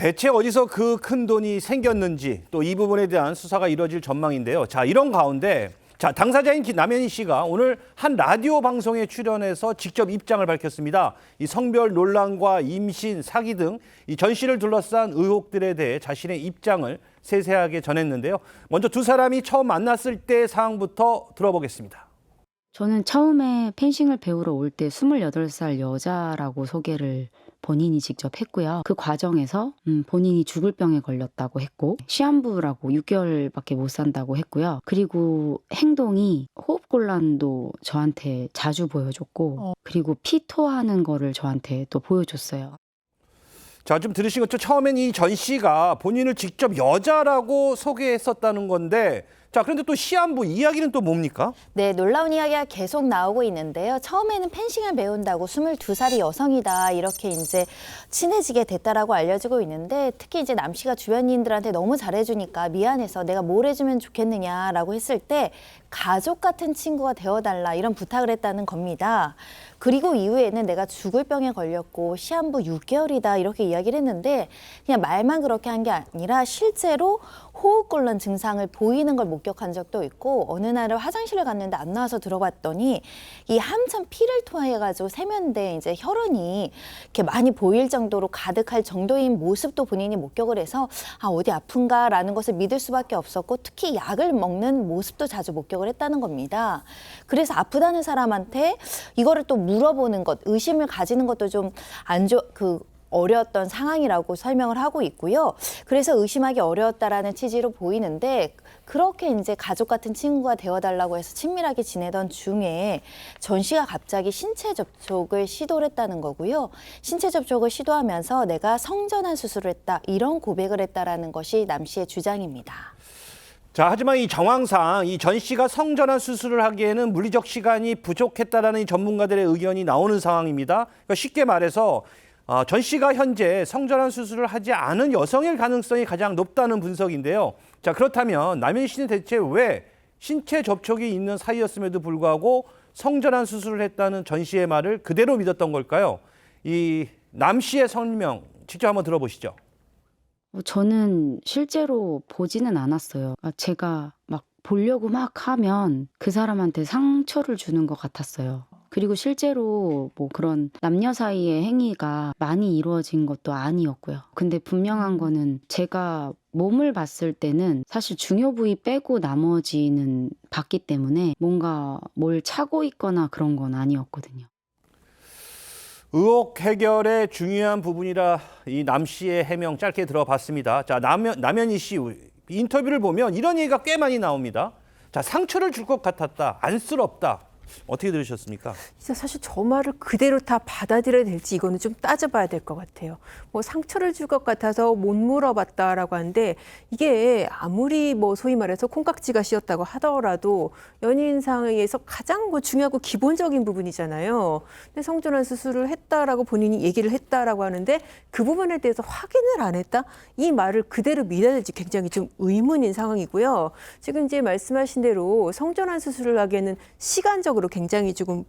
대체 어디서 그 큰 돈이 생겼는지 또 이 부분에 대한 수사가 이뤄질 전망인데요. 자, 이런 가운데 당사자인 남현희 씨가 오늘 한 라디오 방송에 출연해서 직접 입장을 밝혔습니다. 이 성별 논란과 임신, 사기 등 이 전 씨를 둘러싼 의혹들에 대해 자신의 입장을 세세하게 전했는데요. 먼저 두 사람이 처음 만났을 때 상황부터 들어보겠습니다. 저는 처음에 펜싱을 배우러 올 때 28살 여자라고 소개를 본인이 직접 했고요. 그 과정에서 본인이 죽을 병에 걸렸다고 했고 시한부라고 6개월밖에 못 산다고 했고요. 그리고 행동이 호흡곤란도 저한테 자주 보여줬고 그리고 피토하는 거를 저한테 또 보여줬어요. 자, 좀 들으신 것처럼 처음엔 이 전 씨가 본인을 직접 여자라고 소개했었다는 건데, 자, 그런데 또 시한부 이야기는 또 뭡니까? 네, 놀라운 이야기가 계속 나오고 있는데요. 처음에는 펜싱을 배운다고 22살이 여성이다 이렇게 이제 친해지게 됐다라고 알려지고 있는데 특히 이제 남 씨가 주변인들한테 너무 잘해주니까 미안해서 내가 뭘 해주면 좋겠느냐라고 했을 때 가족 같은 친구가 되어달라 이런 부탁을 했다는 겁니다. 그리고 이후에는 내가 죽을 병에 걸렸고 시한부 6개월이다 이렇게 이야기를 했는데 그냥 말만 그렇게 한 게 아니라 실제로 호흡곤란 증상을 보이는 걸 목격한 적도 있고 어느 날을 화장실을 갔는데 안 나와서 들어봤더니 이 한참 피를 토해가지고 세면대에 이제 혈흔이 이렇게 많이 보일 정도로 가득할 정도인 모습도 본인이 목격을 해서 아 어디 아픈가라는 것을 믿을 수밖에 없었고 특히 약을 먹는 모습도 자주 목격을 했다는 겁니다. 그래서 아프다는 사람한테 이거를 또 물어보는 것, 의심을 가지는 것도 좀 어려웠던 상황이라고 설명을 하고 있고요. 그래서 의심하기 어려웠다라는 취지로 보이는데 그렇게 이제 가족 같은 친구가 되어달라고 해서 친밀하게 지내던 중에 전 씨가 갑자기 신체 접촉을 시도를 했다는 거고요. 신체 접촉을 시도하면서 내가 성전환 수술을 했다 이런 고백을 했다라는 것이 남 씨의 주장입니다. 자, 하지만 이 정황상 이 전 씨가 성전환 수술을 하기에는 물리적 시간이 부족했다라는 이 전문가들의 의견이 나오는 상황입니다. 그러니까 쉽게 말해서 전 씨가 현재 성전환 수술을 하지 않은 여성일 가능성이 가장 높다는 분석인데요. 자, 그렇다면 남현희 씨는 대체 왜 신체 접촉이 있는 사이였음에도 불구하고 성전환 수술을 했다는 전 씨의 말을 그대로 믿었던 걸까요? 이 남 씨의 설명 직접 한번 들어보시죠. 저는 실제로 보지는 않았어요. 제가 막 보려고 막 하면 그 사람한테 상처를 주는 것 같았어요. 그리고 실제로 뭐 그런 남녀 사이의 행위가 많이 이루어진 것도 아니었고요. 근데 분명한 거는 제가 몸을 봤을 때는 사실 중요 부위 빼고 나머지는 봤기 때문에 뭔가 뭘 차고 있거나 그런 건 아니었거든요. 의혹 해결의 중요한 부분이라 이 남 씨의 해명 짧게 들어봤습니다. 자, 남현희 씨 인터뷰를 보면 이런 얘기가 꽤 많이 나옵니다. 자, 상처를 줄 것 같았다, 안쓰럽다. 어떻게 들으셨습니까? 진짜 사실 저 말을 그대로 다 받아들여야 될지 이거는 좀 따져봐야 될 것 같아요. 뭐 상처를 줄 것 같아서 못 물어봤다라고 하는데 이게 아무리 뭐 소위 말해서 콩깍지가 씌었다고 하더라도 연인 사이에서 가장 뭐 중요하고 기본적인 부분이잖아요. 근데 성전환 수술을 했다라고 본인이 얘기를 했다라고 하는데 그 부분에 대해서 확인을 안 했다? 이 말을 그대로 믿어야 될지 굉장히 좀 의문인 상황이고요. 지금 이제 말씀하신 대로 성전환 수술을 하기에는 시간적으로 굉장히 짧은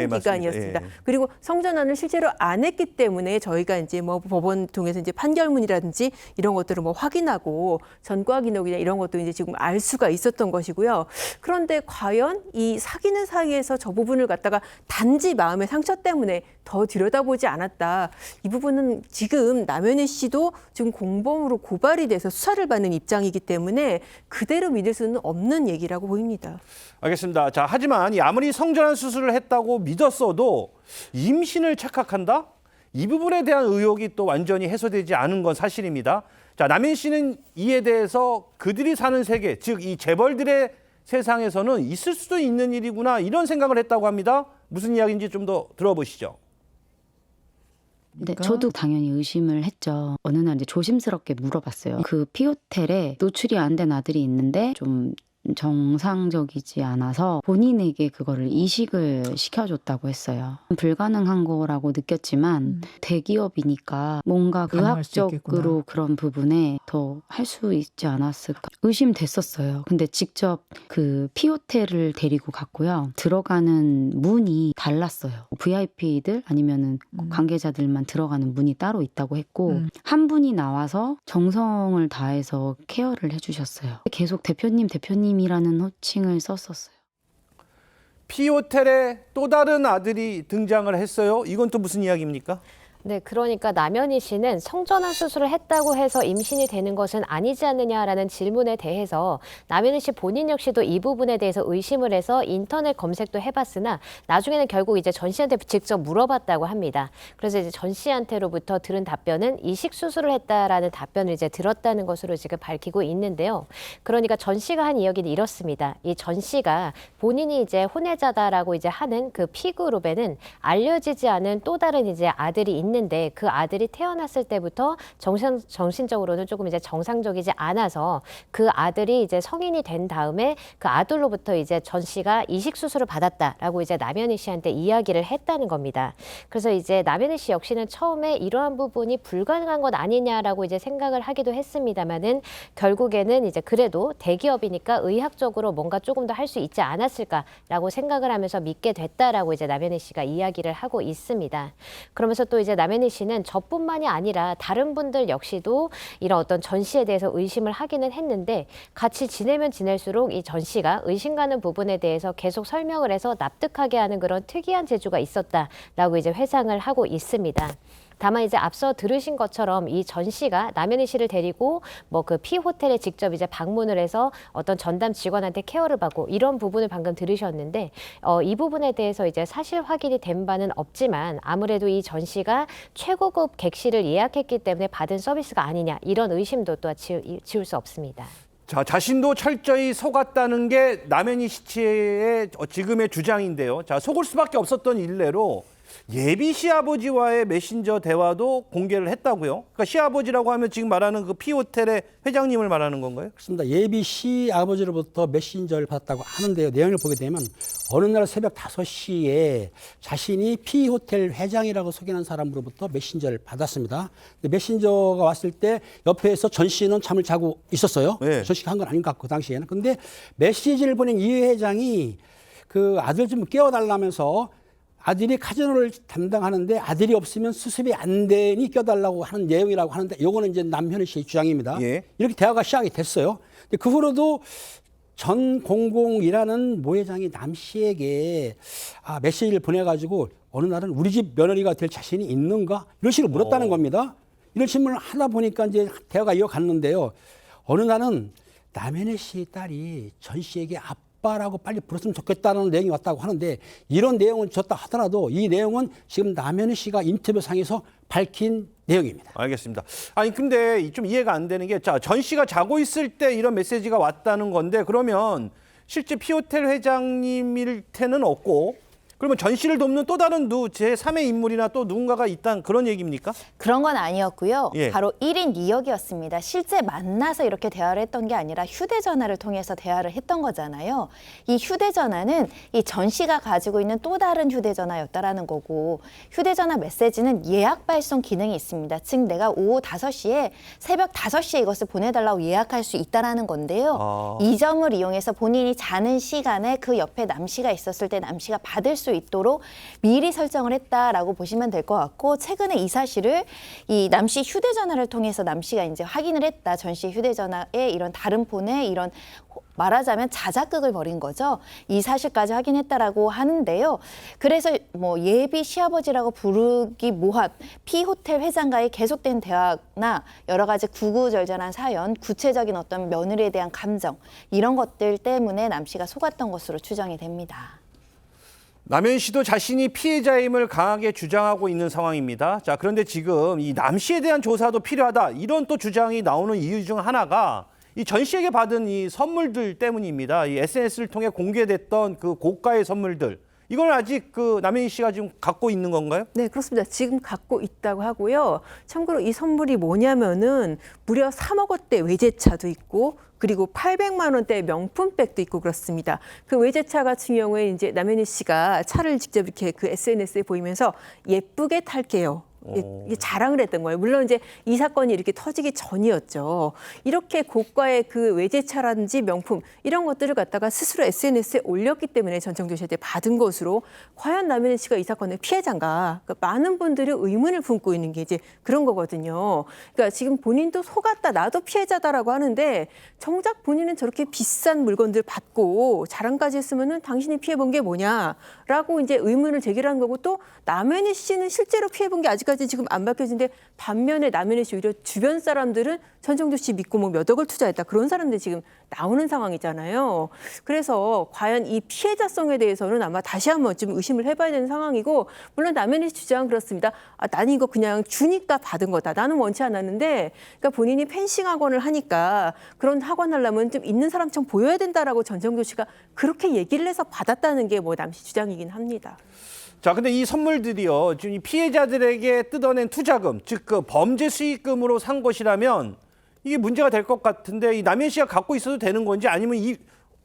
기간이었습니다. 예. 그리고 성전환을 실제로 안 했기 때문에 저희가 이제 뭐 법원 통해서 이제 판결문이라든지 이런 것들을 뭐 확인하고 전과 기록이나 이런 것도 이제 지금 알 수가 있었던 것이고요. 그런데 과연 이 사귀는 사이에서 저 부분을 갖다가 단지 마음의 상처 때문에 더 들여다보지 않았다. 이 부분은 지금 남현희 씨도 지금 공범으로 고발이 돼서 수사를 받는 입장이기 때문에 그대로 믿을 수는 없는 얘기라고 보입니다. 알겠습니다. 자, 하지만 아무리 성전환 수술을 했다고 믿었어도 임신을 착각한다? 이 부분에 대한 의혹이 또 완전히 해소되지 않은 건 사실입니다. 자, 남현희 씨는 이에 대해서 그들이 사는 세계, 즉 이 재벌들의 세상에서는 있을 수도 있는 일이구나 이런 생각을 했다고 합니다. 무슨 이야기인지 좀 더 들어보시죠. 네, 저도 당연히 의심을 했죠. 어느 날 이제 조심스럽게 물어봤어요. 그 피호텔에 노출이 안 된 아들이 있는데 좀 정상적이지 않아서 본인에게 그거를 이식을 시켜줬다고 했어요. 불가능한 거라고 느꼈지만 대기업이니까 뭔가 가능할 수 의학적으로 있겠구나. 그런 부분에 더 할 수 있지 않았을까 의심됐었어요. 근데 직접 그 피호텔을 데리고 갔고요. 들어가는 문이 달랐어요. VIP들 아니면은 관계자들만 들어가는 문이 따로 있다고 했고 한 분이 나와서 정성을 다해서 케어를 해주셨어요. 계속 대표님이라는 호칭을 썼었어요. P호텔에 또 다른 아들이 등장을 했어요. 이건 또 무슨 이야기입니까? 네, 그러니까 남현희 씨는 성전환 수술을 했다고 해서 임신이 되는 것은 아니지 않느냐라는 질문에 대해서 남현희 씨 본인 역시도 이 부분에 대해서 의심을 해서 인터넷 검색도 해봤으나 나중에는 결국 이제 전 씨한테 직접 물어봤다고 합니다. 그래서 이제 전 씨한테로부터 들은 답변은 이식 수술을 했다라는 답변을 이제 들었다는 것으로 지금 밝히고 있는데요. 그러니까 전 씨가 한 이야기는 이렇습니다. 이 전 씨가 본인이 이제 혼외자다라고 이제 하는 그 P그룹에는 알려지지 않은 또 다른 이제 아들이 있는데 그 아들이 태어났을 때부터 정신적으로는 조금 이제 정상적이지 않아서 그 아들이 이제 성인이 된 다음에 그 아들로부터 이제 전 씨가 이식 수술을 받았다라고 이제 남현희 씨한테 이야기를 했다는 겁니다. 그래서 이제 남현희 씨 역시는 처음에 이러한 부분이 불가능한 것 아니냐라고 이제 생각을 하기도 했습니다만은 결국에는 이제 그래도 대기업이니까 의학적으로 뭔가 조금 더 할 수 있지 않았을까라고 생각을 하면서 믿게 됐다라고 이제 남현희 씨가 이야기를 하고 있습니다. 그러면서 또 이제 남현희 씨는 저뿐만이 아니라 다른 분들 역시도 이런 어떤 전 씨에 대해서 의심을 하기는 했는데 같이 지내면 지낼수록 이 전 씨가 의심 가는 부분에 대해서 계속 설명을 해서 납득하게 하는 그런 특이한 재주가 있었다라고 이제 회상을 하고 있습니다. 다만 이제 앞서 들으신 것처럼 이 전 씨가 남현희 씨를 데리고 뭐 그 P호텔에 직접 이제 방문을 해서 어떤 전담 직원한테 케어를 받고 이런 부분을 방금 들으셨는데 이 부분에 대해서 이제 사실 확인이 된 바는 없지만 아무래도 이 전 씨가 최고급 객실을 예약했기 때문에 받은 서비스가 아니냐 이런 의심도 또 지울 수 없습니다. 자, 자신도 철저히 속았다는 게 남현희 씨의 지금의 주장인데요. 자, 속을 수밖에 없었던 일례로 예비 시아버지와의 메신저 대화도 공개를 했다고요. 그러니까 시아버지라고 하면 지금 말하는 그 P호텔의 회장님을 말하는 건가요? 그렇습니다. 예비 시아버지로부터 메신저를 받았다고 하는데요. 내용을 보게 되면 어느 날 새벽 5시에 자신이 P호텔 회장이라고 소개하는 사람으로부터 메신저를 받았습니다. 메신저가 왔을 때 옆에서 전 씨는 잠을 자고 있었어요. 네. 전 씨가 한 건 아닌 것 같고 당시에는. 근데 메시지를 보낸 이 회장이 그 아들 좀 깨워달라면서 아들이 카지노를 담당하는데 아들이 없으면 수습이 안 되니 껴달라고 하는 내용이라고 하는데 요거는 이제 남현희 씨의 주장입니다. 예. 이렇게 대화가 시작이 됐어요. 근데 그 후로도 전 공공이라는 모 회장이 남 씨에게 메시지를 보내가지고 어느 날은 우리 집 며느리가 될 자신이 있는가? 이런 식으로 물었다는 겁니다. 이런 질문을 하다 보니까 이제 대화가 이어갔는데요. 어느 날은 남현희 씨 딸이 전 씨에게 아빠라고 빨리 불렀으면 좋겠다는 내용이 왔다고 하는데 이런 내용은 줬다 하더라도 이 내용은 지금 남현희 씨가 인터뷰상에서 밝힌 내용입니다. 알겠습니다. 아니 근데 좀 이해가 안 되는 게 자, 전 씨가 자고 있을 때 이런 메시지가 왔다는 건데 그러면 실제 P호텔 회장님일 테는 없고 그러면 전 씨를 돕는 또 다른 제3의 인물이나 또 누군가가 있다는 그런 얘기입니까? 그런 건 아니었고요. 예. 바로 1인 2역이었습니다. 실제 만나서 이렇게 대화를 했던 게 아니라 휴대전화를 통해서 대화를 했던 거잖아요. 이 휴대전화는 이 전 씨가 가지고 있는 또 다른 휴대전화였다라는 거고 휴대전화 메시지는 예약 발송 기능이 있습니다. 즉 내가 오후 5시에 새벽 5시에 이것을 보내달라고 예약할 수 있다라는 건데요. 이 점을 이용해서 본인이 자는 시간에 그 옆에 남 씨가 있었을 때 남 씨가 받을 수 있도록 미리 설정을 했다라고 보시면 될 것 같고 최근에 이 사실을 이 남 씨 휴대전화를 통해서 남 씨가 이제 확인을 했다. 전 씨 휴대전화에 이런 다른 폰에 이런 말하자면 자작극을 벌인 거죠. 이 사실까지 확인했다라고 하는데요. 그래서 뭐 예비 시아버지라고 부르기 모합 P호텔 회장과의 계속된 대화나 여러 가지 구구절절한 사연, 구체적인 어떤 며느리에 대한 감정 이런 것들 때문에 남 씨가 속았던 것으로 추정이 됩니다. 남현 씨도 자신이 피해자임을 강하게 주장하고 있는 상황입니다. 자, 그런데 지금 이 남 씨에 대한 조사도 필요하다. 이런 또 주장이 나오는 이유 중 하나가 이 전 씨에게 받은 이 선물들 때문입니다. 이 SNS를 통해 공개됐던 그 고가의 선물들. 이걸 아직 그 남현희 씨가 지금 갖고 있는 건가요? 네, 그렇습니다. 지금 갖고 있다고 하고요. 참고로 이 선물이 뭐냐면은 무려 3억 원대 외제차도 있고 그리고 800만 원대 명품백도 있고 그렇습니다. 그 외제차 같은 경우에 이제 남현희 씨가 차를 직접 이렇게 그 SNS에 보이면서 예쁘게 탈게요. 이게 자랑을 했던 거예요. 물론 이제 이 사건이 이렇게 터지기 전이었죠. 이렇게 고가의 그 외제차라든지 명품 이런 것들을 갖다가 스스로 SNS에 올렸기 때문에 전청조 씨한테 받은 것으로 과연 남현희 씨가 이 사건의 피해자인가? 그러니까 많은 분들이 의문을 품고 있는 게 이제 그런 거거든요. 그러니까 지금 본인도 속았다, 나도 피해자다라고 하는데 정작 본인은 저렇게 비싼 물건들 받고 자랑까지 했으면은 당신이 피해본 게 뭐냐라고 이제 의문을 제기하는 거고 또 남현희 씨는 실제로 피해본 게 아직까지 지금 안 밝혀진데 반면에 남현희 씨 오히려 주변 사람들은 전청조 씨 믿고 뭐 몇 억을 투자했다 그런 사람들이 지금 나오는 상황이잖아요. 그래서 과연 이 피해자성에 대해서는 아마 다시 한번 좀 의심을 해봐야 되는 상황이고 물론 남현희 씨 주장은 그렇습니다. 나는 이거 그냥 주니까 받은 거다. 나는 원치 않았는데 그러니까 본인이 펜싱 학원을 하니까 그런 학원 하려면 좀 있는 사람처럼 보여야 된다라고 전청조 씨가 그렇게 얘기를 해서 받았다는 게 뭐 남씨 주장이긴 합니다. 자, 근데 이 선물들이요, 지금 이 피해자들에게 뜯어낸 투자금, 즉 그 범죄 수익금으로 산 것이라면 이게 문제가 될 것 같은데 이 남현 씨가 갖고 있어도 되는 건지 아니면 이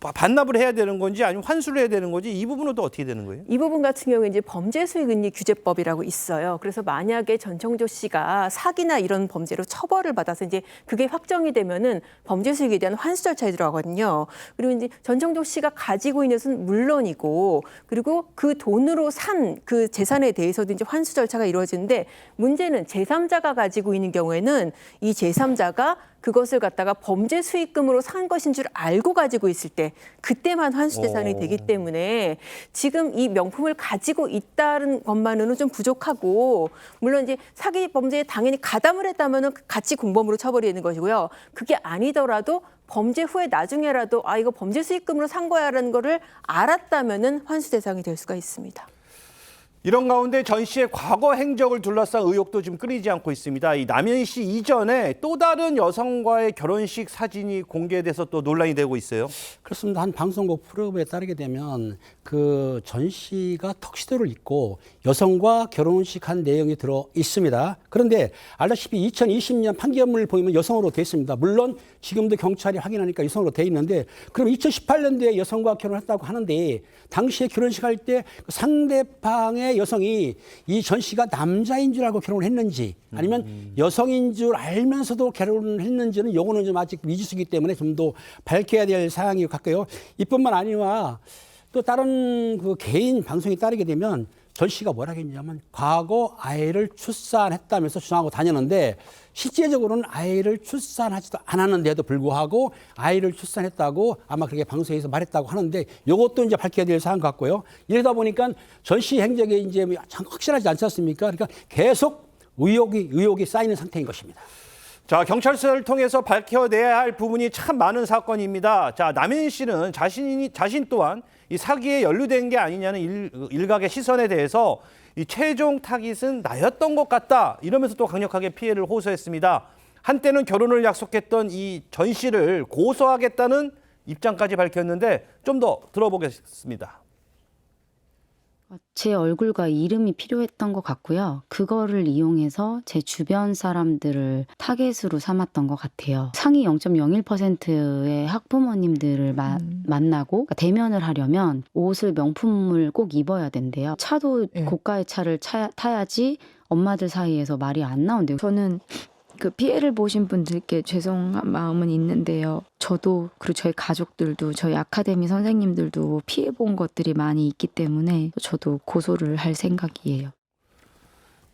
반납을 해야 되는 건지 아니면 환수를 해야 되는 건지 이 부분은 또 어떻게 되는 거예요? 이 부분 같은 경우에 이제 범죄수익은닉 규제법이라고 있어요. 그래서 만약에 전청조 씨가 사기나 이런 범죄로 처벌을 받아서 이제 그게 확정이 되면은 범죄수익에 대한 환수 절차에 들어가거든요. 그리고 이제 전청조 씨가 가지고 있는 것은 물론이고 그리고 그 돈으로 산 그 재산에 대해서도 이제 환수 절차가 이루어지는데 문제는 제3자가 가지고 있는 경우에는 이 제3자가 그것을 갖다가 범죄 수익금으로 산 것인 줄 알고 가지고 있을 때 그때만 환수 대상이 되기 때문에 지금 이 명품을 가지고 있다는 것만으로는 좀 부족하고 물론 이제 사기 범죄에 당연히 가담을 했다면은 같이 공범으로 처벌이 되는 것이고요. 그게 아니더라도 범죄 후에 나중에라도 이거 범죄 수익금으로 산 거야라는 거를 알았다면은 환수 대상이 될 수가 있습니다. 이런 가운데 전 씨의 과거 행적을 둘러싼 의혹도 지금 끊이지 않고 있습니다. 이 남현 씨 이전에 또 다른 여성과의 결혼식 사진이 공개돼서 또 논란이 되고 있어요. 그렇습니다. 한 방송국 프로그램에 따르게 되면 그 전 씨가 턱시도를 입고 여성과 결혼식 한 내용이 들어 있습니다. 그런데 알다시피 2020년 판결문을 보면 여성으로 돼 있습니다. 물론 지금도 경찰이 확인하니까 여성으로 돼 있는데 그럼 2018년도에 여성과 결혼했다고 하는데 당시에 결혼식 할 때 상대방의 여성이 이 전 씨가 남자인 줄 알고 결혼을 했는지 아니면 여성인 줄 알면서도 결혼을 했는지는 요거는 좀 아직 미지수이기 때문에 좀 더 밝혀야 될 사항이 같고요. 이뿐만 아니라 또 다른 그 개인 방송에 따르게 되면 전 씨가 뭐라 했냐면 과거 아이를 출산했다면서 주장하고 다녔는데 실제적으로는 아이를 출산하지도 않았는데도 불구하고 아이를 출산했다고 아마 그렇게 방송에서 말했다고 하는데 이것도 이제 밝혀야 될 사안 같고요. 이러다 보니까 전 씨 행적이 이제 확실하지 않지 않습니까? 그러니까 계속 의혹이 쌓이는 상태인 것입니다. 자, 경찰서를 통해서 밝혀내야 할 부분이 참 많은 사건입니다. 자, 남현 씨는 자신 또한 이 사기에 연루된 게 아니냐는 일각의 시선에 대해서 이 최종 타깃은 나였던 것 같다 이러면서 또 강력하게 피해를 호소했습니다. 한때는 결혼을 약속했던 이 전 씨를 고소하겠다는 입장까지 밝혔는데 좀 더 들어보겠습니다. 제 얼굴과 이름이 필요했던 것 같고요. 그거를 이용해서 제 주변 사람들을 타겟으로 삼았던 것 같아요. 상위 0.01%의 학부모님들을 만나고 그러니까 대면을 하려면 옷을 명품을 꼭 입어야 된대요. 차도 고가의 차를 타야지 엄마들 사이에서 말이 안 나온대요. 저는 그 피해를 보신 분들께 죄송한 마음은 있는데요. 저도 그리고 저희 가족들도 저희 아카데미 선생님들도 피해 본 것들이 많이 있기 때문에 저도 고소를 할 생각이에요.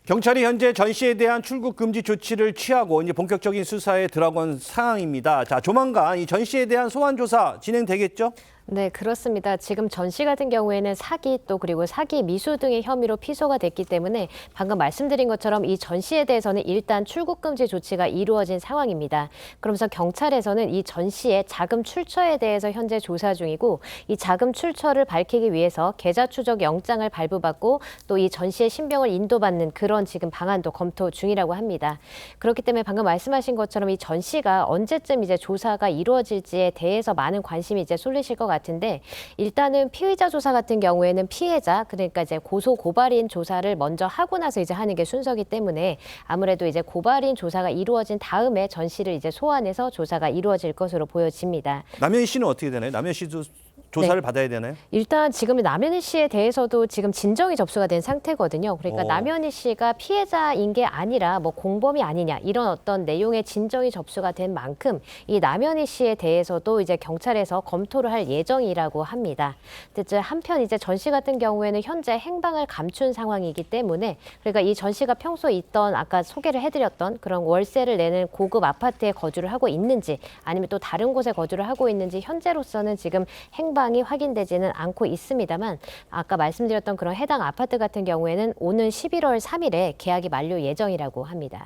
경찰이 현재 전 씨에 대한 출국 금지 조치를 취하고 이제 본격적인 수사에 들어간 상황입니다. 자, 조만간 이 전 씨에 대한 소환 조사 진행되겠죠? 네, 그렇습니다. 지금 전 씨 같은 경우에는 사기 또 그리고 사기 미수 등의 혐의로 피소가 됐기 때문에 방금 말씀드린 것처럼 이 전 씨에 대해서는 일단 출국 금지 조치가 이루어진 상황입니다. 그러면서 경찰에서는 이 전 씨의 자금 출처에 대해서 현재 조사 중이고 이 자금 출처를 밝히기 위해서 계좌 추적 영장을 발부받고 또 이 전 씨의 신병을 인도받는 그런 지금 방안도 검토 중이라고 합니다. 그렇기 때문에 방금 말씀하신 것처럼 이 전 씨가 언제쯤 이제 조사가 이루어질지에 대해서 많은 관심이 이제 쏠리실 것 같습니다. 같은데 일단은 피의자 조사 같은 경우에는 피해자 그러니까 이제 고소 고발인 조사를 먼저 하고 나서 이제 하는 게 순서기 때문에 아무래도 이제 고발인 조사가 이루어진 다음에 전 씨를 이제 소환해서 조사가 이루어질 것으로 보여집니다. 남현희 씨는 어떻게 되나요? 남현희 씨도 조사를 받아야 되나요? 일단 지금 남현희 씨에 대해서도 지금 진정이 접수가 된 상태거든요. 그러니까 남현희 씨가 피해자인 게 아니라 뭐 공범이 아니냐 이런 어떤 내용의 진정이 접수가 된 만큼 이 남현희 씨에 대해서도 이제 경찰에서 검토를 할 예정이라고 합니다. 근데 한편 이제 전 씨 같은 경우에는 현재 행방을 감춘 상황이기 때문에 그러니까 이 전 씨가 평소 있던 아까 소개를 해드렸던 그런 월세를 내는 고급 아파트에 거주를 하고 있는지 아니면 또 다른 곳에 거주를 하고 있는지 현재로서는 지금 행방이 확인되지는 않고 있습니다만 아까 말씀드렸던 그런 해당 아파트 같은 경우에는 오는 11월 3일에 계약이 만료 예정이라고 합니다.